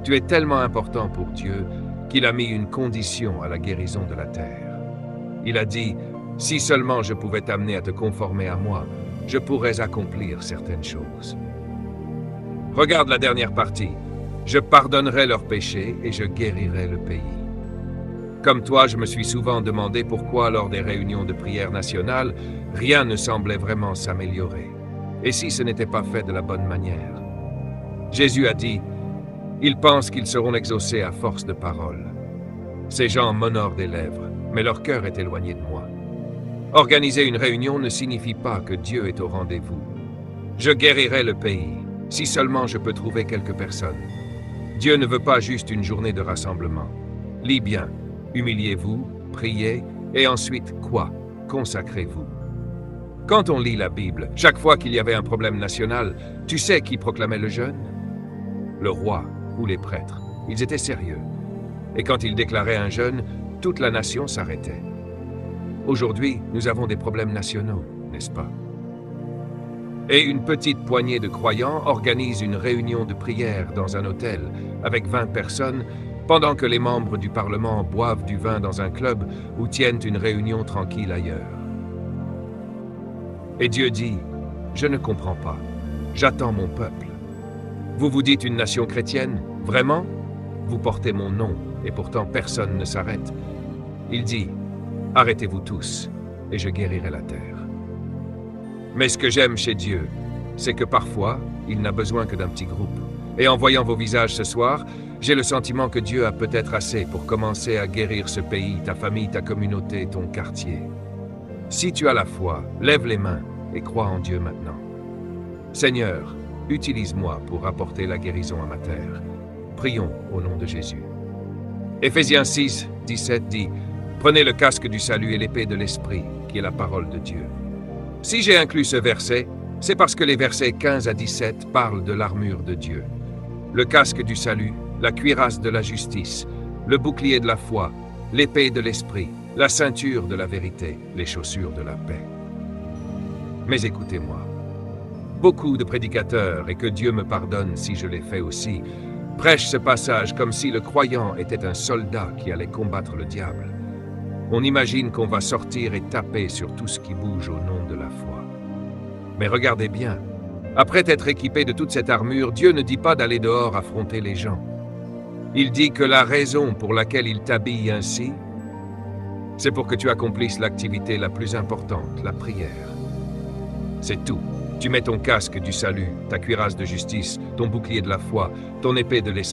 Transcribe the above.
Tu es tellement important pour Dieu qu'il a mis une condition à la guérison de la terre. Il a dit, si seulement je pouvais t'amener à te conformer à moi, je pourrais accomplir certaines choses. Regarde la dernière partie. Je pardonnerai leurs péchés et je guérirai le pays. Comme toi, je me suis souvent demandé pourquoi, lors des réunions de prière nationale, rien ne semblait vraiment s'améliorer. Et si ce n'était pas fait de la bonne manière? Jésus a dit, « Ils pensent qu'ils seront exaucés à force de paroles. Ces gens m'honorent des lèvres, mais leur cœur est éloigné de moi. » Organiser une réunion ne signifie pas que Dieu est au rendez-vous. Je guérirai le pays, si seulement je peux trouver quelques personnes. Dieu ne veut pas juste une journée de rassemblement. Lis bien, humiliez-vous, priez, et ensuite quoi? Consacrez-vous. Quand on lit la Bible, chaque fois qu'il y avait un problème national, tu sais qui proclamait le jeûne? Le roi ou les prêtres. Ils étaient sérieux. Et quand ils déclaraient un jeûne, toute la nation s'arrêtait. Aujourd'hui, nous avons des problèmes nationaux, n'est-ce pas? Et une petite poignée de croyants organise une réunion de prière dans un hôtel avec 20 personnes, pendant que les membres du Parlement boivent du vin dans un club ou tiennent une réunion tranquille ailleurs. Et Dieu dit, « Je ne comprends pas. J'attends mon peuple. Vous vous dites une nation chrétienne? Vraiment? Vous portez mon nom, et pourtant personne ne s'arrête. » Il dit, « Arrêtez-vous tous, et je guérirai la terre. » Mais ce que j'aime chez Dieu, c'est que parfois, il n'a besoin que d'un petit groupe. Et en voyant vos visages ce soir, j'ai le sentiment que Dieu a peut-être assez pour commencer à guérir ce pays, ta famille, ta communauté, ton quartier. Si tu as la foi, lève les mains et crois en Dieu maintenant. Seigneur, utilise-moi pour apporter la guérison à ma terre. Prions au nom de Jésus. Éphésiens 6, 17 dit, « Prenez le casque du salut et l'épée de l'Esprit, qui est la parole de Dieu. » Si j'ai inclus ce verset, c'est parce que les versets 15 à 17 parlent de l'armure de Dieu. Le casque du salut, la cuirasse de la justice, le bouclier de la foi, l'épée de l'esprit, la ceinture de la vérité, les chaussures de la paix. Mais écoutez-moi. Beaucoup de prédicateurs, et que Dieu me pardonne si je l'ai fait aussi, prêchent ce passage comme si le croyant était un soldat qui allait combattre le diable. On imagine qu'on va sortir et taper sur tout ce qui bouge au nom de la foi. Mais regardez bien, après t'être équipé de toute cette armure, Dieu ne dit pas d'aller dehors affronter les gens. Il dit que la raison pour laquelle il t'habille ainsi, c'est pour que tu accomplisses l'activité la plus importante, la prière. C'est tout. Tu mets ton casque du salut, ta cuirasse de justice, ton bouclier de la foi, ton épée de l'esprit.